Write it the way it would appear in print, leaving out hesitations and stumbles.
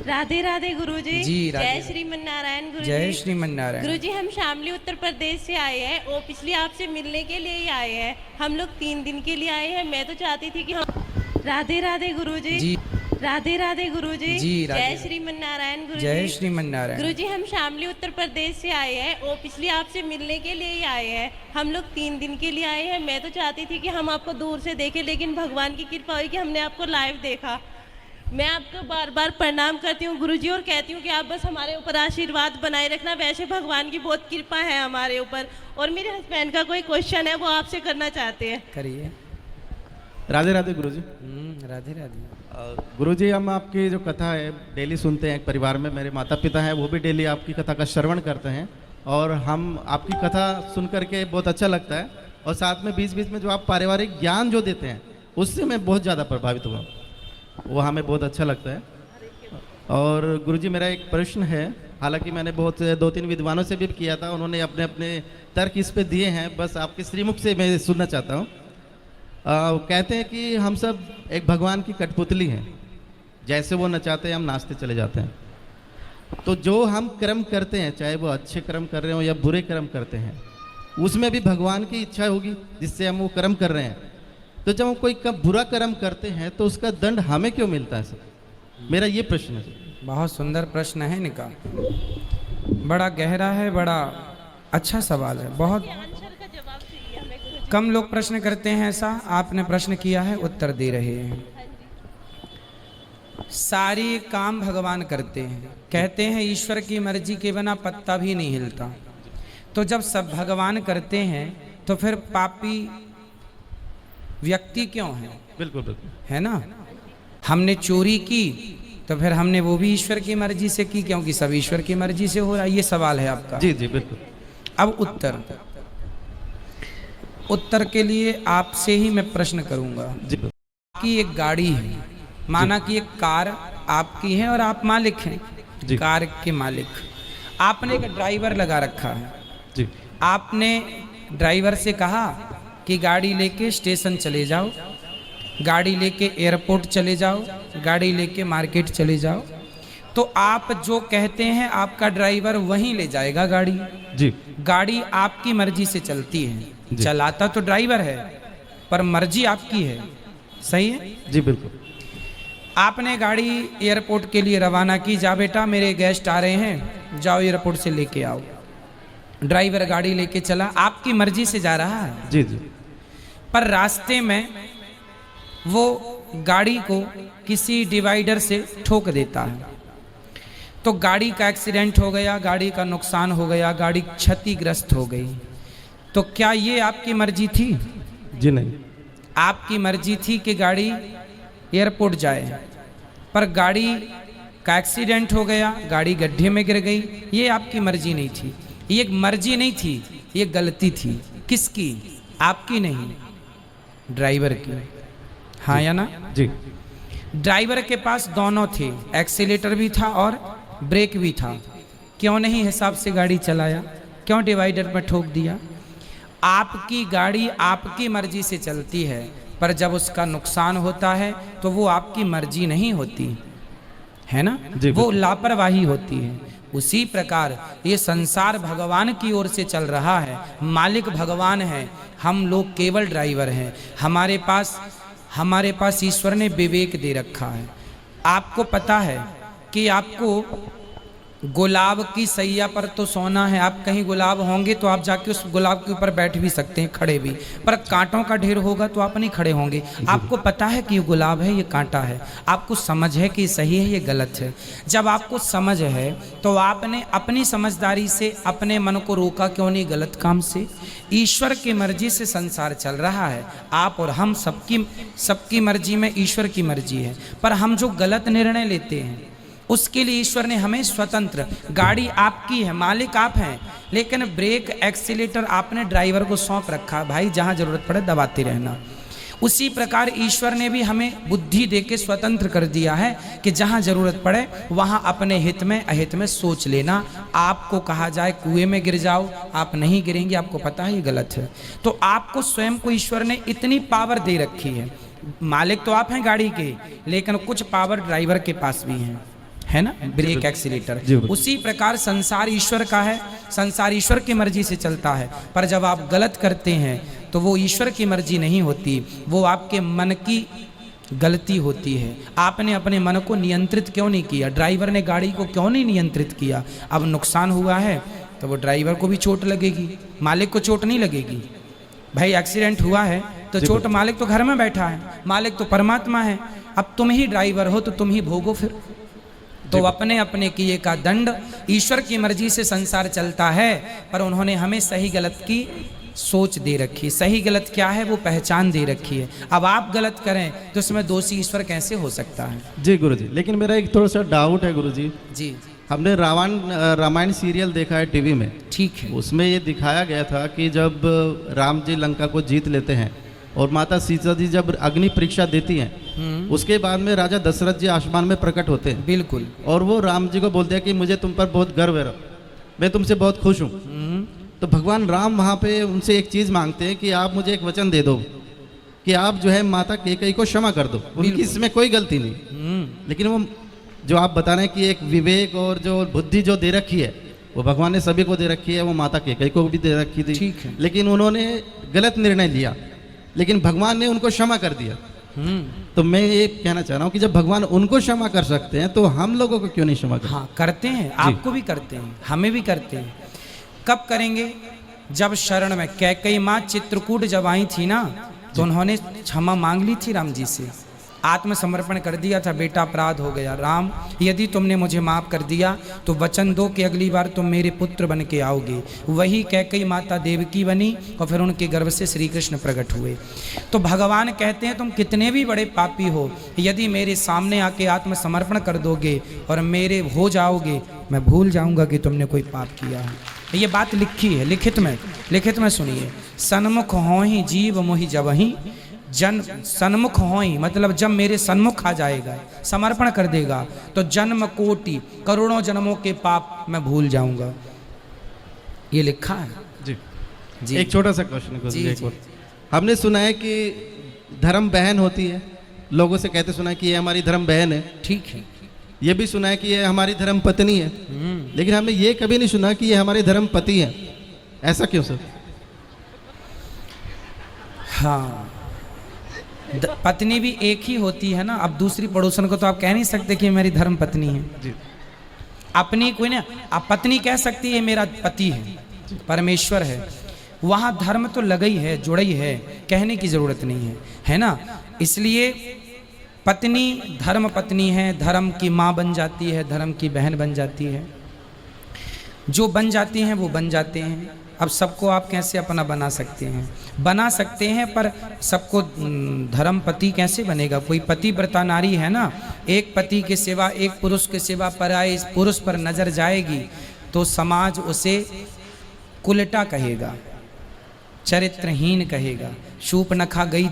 राधे राधे गुरुजी। जी राधे जय श्रीमन नारायण गुरुजी। जय श्रीमन नारायण। गुरुजी हम शामली उत्तर प्रदेश से आए हैं और पिछले आपसे मिलने के लिए ही आए हैं। हम लोग 3 दिन के लिए आए हैं। मैं तो चाहती थी कि हम राधे राधे गुरुजी। जी राधे राधे गुरुजी। जी जय श्रीमन नारायण गुरुजी। जय श्रीमन नारायण। गुरुजी हम शामली उत्तर प्रदेश से आए हैं और पिछले आपसे मिलने के लिए ही आए हैं। हम लोग 3 दिन के लिए आए हैं। मैं तो चाहती थी कि हम आपको दूर से देखें, लेकिन भगवान की कृपा हुई कि हमने आपको लाइव देखा। मैं आपको बार बार प्रणाम करती हूँ गुरुजी और कहती हूँ कि आप बस हमारे ऊपर आशीर्वाद बनाए रखना। वैसे भगवान की बहुत कृपा है हमारे ऊपर। और मेरे हस्बैंड का कोई क्वेश्चन है, वो आपसे करना चाहते हैं। करिए। राधे राधे गुरुजी। राधे राधे। गुरुजी हम आपकी जो कथा है डेली सुनते हैं। एक परिवार में मेरे माता पिता हैं, वो भी डेली आपकी कथा का श्रवण करते हैं और हम आपकी कथा सुन करके बहुत अच्छा लगता है। और साथ में बीच बीच में जो आप पारिवारिक ज्ञान जो देते हैं उससे मैं बहुत ज़्यादा प्रभावित हुआ, वो हमें बहुत अच्छा लगता है। और गुरुजी मेरा एक प्रश्न है, हालांकि मैंने बहुत 2-3 विद्वानों से भी किया था, उन्होंने अपने अपने तर्क इस पे दिए हैं, बस आपके श्रीमुख से मैं सुनना चाहता हूँ। कहते हैं कि हम सब एक भगवान की कठपुतली हैं, जैसे वो नचाते हैं हम नाचते चले जाते हैं। तो जो हम कर्म करते हैं, चाहे वो अच्छे कर्म कर रहे हो या बुरे कर्म करते हैं, उसमें भी भगवान की इच्छा होगी जिससे हम वो कर्म कर रहे हैं। तो जब हम कोई बुरा कर्म करते हैं तो उसका दंड हमें क्यों मिलता है सर? मेरा ये प्रश्न है। बहुत सुंदर प्रश्न है इनका, बड़ा गहरा है, बड़ा अच्छा सवाल है। बहुत कम लोग प्रश्न करते हैं ऐसा। आपने प्रश्न किया है, उत्तर दे रहे हैं। सारे काम भगवान करते हैं। कहते हैं ईश्वर की मर्जी के बिना पत्ता भी नहीं हिलता। तो जब सब भगवान करते हैं तो फिर पापी व्यक्ति क्यों है? बिल्कुल बिल्कुल, है ना। हमने चोरी की तो फिर हमने वो भी ईश्वर की मर्जी से की, क्योंकि सब ईश्वर की मर्जी से हो रहा है। ये सवाल है आपका। जी जी बिल्कुल। अब उत्तर के लिए आपसे ही मैं प्रश्न करूंगा। जी आपकी एक गाड़ी है, माना कि एक कार आपकी है और आप मालिक हैं कार के मालिक। आपने एक ड्राइवर लगा रखा है जी। आपने ड्राइवर से कहा कि गाड़ी लेके स्टेशन चले जाओ, गाड़ी लेके एयरपोर्ट चले जाओ, गाड़ी लेके मार्केट चले जाओ। तो आप जो कहते हैं आपका ड्राइवर वहीं ले जाएगा गाड़ी। जी। गाड़ी आपकी मर्जी से चलती है, चलाता तो ड्राइवर है पर मर्जी आपकी है। सही है? जी बिल्कुल। आपने गाड़ी एयरपोर्ट के लिए रवाना की, जा बेटा मेरे गेस्ट आ रहे हैं, जाओ एयरपोर्ट से लेके आओ। ड्राइवर गाड़ी लेके चला, आपकी मर्जी से जा रहा है। जी जी। पर रास्ते में वो गाड़ी को किसी डिवाइडर से ठोक देता है, तो गाड़ी का एक्सीडेंट हो गया, गाड़ी का नुकसान हो गया, गाड़ी क्षतिग्रस्त हो गई। तो क्या ये आपकी मर्जी थी? जी नहीं। आपकी मर्जी थी कि गाड़ी एयरपोर्ट जाए, पर गाड़ी का एक्सीडेंट हो गया, गाड़ी गड्ढे में गिर गई। ये आपकी मर्जी नहीं थी। ये मर्जी नहीं थी, ये गलती थी। किसकी? आपकी नहीं, ड्राइवर की। हाँ या ना? जी। ड्राइवर के पास दोनों थे, एक्सीलेटर भी था और ब्रेक भी था। क्यों नहीं हिसाब से गाड़ी चलाया? क्यों डिवाइडर पर ठोक दिया? आपकी गाड़ी आपकी मर्जी से चलती है, पर जब उसका नुकसान होता है तो वो आपकी मर्जी नहीं होती है ना, वो लापरवाही होती है। उसी प्रकार ये संसार भगवान की ओर से चल रहा है, मालिक भगवान है, हम लोग केवल ड्राइवर हैं। हमारे पास ईश्वर ने विवेक दे रखा है। आपको पता है कि आपको गुलाब की सैया पर तो सोना है। आप कहीं गुलाब होंगे तो आप जाके उस गुलाब के ऊपर बैठ भी सकते हैं, खड़े भी, पर कांटों का ढेर होगा तो आप नहीं खड़े होंगे। आपको पता है कि ये गुलाब है, ये कांटा है, आपको समझ है कि सही है, ये गलत है। जब आपको समझ है तो आपने अपनी समझदारी से अपने मन को रोका क्यों नहीं गलत काम से? ईश्वर की मर्जी से संसार चल रहा है। आप और हम सबकी मर्जी में ईश्वर की मर्जी है, पर हम जो गलत निर्णय लेते हैं उसके लिए ईश्वर ने हमें स्वतंत्र, गाड़ी आपकी है, मालिक आप हैं, लेकिन ब्रेक एक्सीलेटर आपने ड्राइवर को सौंप रखा, भाई जहां जरूरत पड़े दबाते रहना। उसी प्रकार ईश्वर ने भी हमें बुद्धि देके स्वतंत्र कर दिया है कि जहां जरूरत पड़े वहां अपने हित में अहित में सोच लेना। आपको कहा जाए कुएं में गिर जाओ, आप नहीं गिरेंगे, आपको पता है ये गलत है। तो आपको स्वयं को ईश्वर ने इतनी पावर दे रखी है। मालिक तो आप हैं गाड़ी के, लेकिन कुछ पावर ड्राइवर के पास भी है ना, ब्रेक एक्सीलेटर। जी बिल्कुल। उसी प्रकार संसार ईश्वर का है, संसार ईश्वर की मर्जी से चलता है, पर जब आप गलत करते हैं तो वो ईश्वर की मर्जी नहीं होती, वो आपके मन की गलती होती है। आपने अपने मन को नियंत्रित क्यों नहीं किया, ड्राइवर ने गाड़ी को क्यों नहीं नियंत्रित किया। अब नुकसान हुआ है तो वो ड्राइवर को भी चोट लगेगी, मालिक को चोट नहीं लगेगी। भाई एक्सीडेंट हुआ है तो चोट मालिक तो घर में बैठा है, मालिक तो परमात्मा है। अब तुम ही ड्राइवर हो तो तुम ही भोगो फिर। तो अपने अपने किए का दंड, ईश्वर की मर्जी से संसार चलता है, पर उन्होंने हमें सही गलत की सोच दे रखी। सही गलत क्या है वो पहचान दे रखी है। अब आप गलत करें तो इसमें दोषी ईश्वर कैसे हो सकता है। जी गुरुजी, लेकिन मेरा एक थोड़ा सा डाउट है गुरुजी। जी हमने रामायण सीरियल देखा है टीवी में, ठीक है। उसमें ये दिखाया गया था कि जब राम जी लंका को जीत लेते हैं और माता सीता जी जब अग्नि परीक्षा देती हैं, उसके बाद में राजा दशरथ जी आसमान में प्रकट होते हैं। बिल्कुल। और वो राम जी को बोलते हैं कि मुझे तुम पर बहुत गर्व है, मैं तुमसे बहुत खुश हूँ। तो भगवान राम वहाँ पे उनसे एक चीज़ मांगते हैं कि आप मुझे एक वचन दे दो कि आप जो है माता कैकेयी को क्षमा कर दो, उनकी इसमें कोई गलती नहीं। लेकिन वो जो आप बता रहे हैं कि एक विवेक और जो बुद्धि जो दे रखी है वो भगवान ने सभी को दे रखी है, वो माता कैकेयी को भी दे रखी थी। ठीक है। लेकिन उन्होंने गलत निर्णय लिया, लेकिन भगवान ने उनको क्षमा कर दिया। तो मैं ये कहना चाह रहा हूँ कि जब भगवान उनको क्षमा कर सकते हैं तो हम लोगों को क्यों नहीं क्षमा कर। हाँ करते हैं, आपको भी करते हैं, हमें भी करते हैं। कब करेंगे, जब शरण में कैकेयी माँ चित्रकूट जब आई थी ना, तो उन्होंने क्षमा मांग ली थी राम जी से, आत्मसमर्पण कर दिया था, बेटा अपराध हो गया, राम यदि तुमने मुझे माफ़ कर दिया तो वचन दो कि अगली बार तुम मेरे पुत्र बन के आओगे। वही कैकेयी माता देवकी बनी और फिर उनके गर्भ से श्री कृष्ण प्रकट हुए। तो भगवान कहते हैं तुम कितने भी बड़े पापी हो, यदि मेरे सामने आके आत्मसमर्पण कर दोगे और मेरे हो जाओगे, मैं भूल जाऊंगा कि तुमने कोई पाप किया है। ये बात लिखी है लिखित में सुनिए। सन्मुख हो ही जीव मोहि जब ही जन सन्मुख हो ही, मतलब जब मेरे सन्मुख आ जाएगा, समर्पण कर देगा, तो जन्म कोटि करोड़ों जन्मों के पाप मैं भूल जाऊंगा। ये लिखा है। जी जी। एक छोटा सा क्वेश्चन है जी, एक जी। और। हमने सुना है कि धर्म बहन होती है, लोगों से कहते सुना है कि ये हमारी धर्म बहन है। ठीक है। ये भी सुना है कि ये हमारी धर्म पत्नी है, लेकिन हमने ये कभी नहीं सुना कि ये हमारे धर्म पति है। ऐसा क्यों सर? हाँ, पत्नी भी एक ही होती है ना। अब दूसरी पड़ोसन को तो आप कह नहीं सकते कि मेरी धर्म पत्नी है। जी। अपनी कोई ना, आप पत्नी कह सकती है मेरा पति है, परमेश्वर है। वहाँ धर्म तो लगा ही है, जुड़ा ही है, कहने की जरूरत नहीं है, है ना। इसलिए पत्नी धर्म पत्नी है, धर्म की माँ बन जाती है, धर्म की बहन बन जाती है। जो बन जाती हैं वो बन जाते हैं। अब सबको आप कैसे अपना बना सकते हैं? बना सकते हैं, पर सबको धर्म पति कैसे बनेगा? कोई पतिव्रता नारी है ना, एक पति के सिवा, एक पुरुष के सिवा पराये इस पुरुष पर नजर जाएगी तो समाज उसे कुलटा कहेगा, चरित्रहीन कहेगा। शूर्पणखा गई